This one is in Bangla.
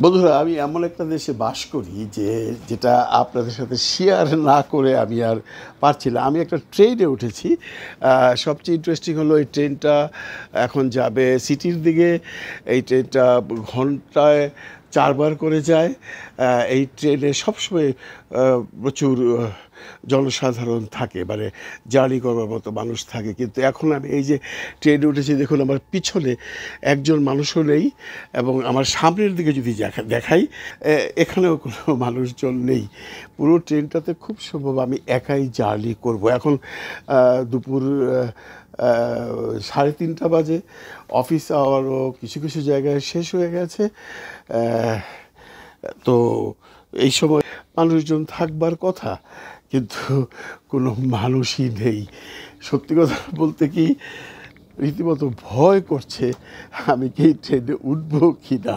বন্ধুরা, আমি এমন একটা দেশে বাস করি যেটা আপনাদের সাথে শেয়ার না করে আমি আর পারছি না। আমি একটা ট্রেনে উঠেছি। সবচেয়ে ইন্টারেস্টিং হলো এই ট্রেনটা এখন যাবে সিটির দিকে। এই ট্রেনটা ঘন্টায় ৪ বার করে যায়। এই ট্রেনে সবসময় প্রচুর জনসাধারণ থাকে, মানে জার্নি করবার মতো মানুষ থাকে। কিন্তু এখন আমি এই যে ট্রেনে উঠেছি, দেখুন আমার পিছনে একজন মানুষও নেই, এবং আমার সামনের দিকে যদি দেখাই এখানেও কোনো মানুষজন নেই। পুরো ট্রেনটাতে খুব সম্ভব আমি একাই জার্নি করব। এখন দুপুর 3:30 বাজে। অফিস আওয়ারও কিছু কিছু জায়গায় শেষ হয়ে গেছে। তো এই সময় মানুষজন থাকবার কথা, কিন্তু কোনো মানুষই নেই। সত্যি কথা বলতে কি, রীতিমতো ভয় করছে আমি কি ট্রেনে উঠবো কি না।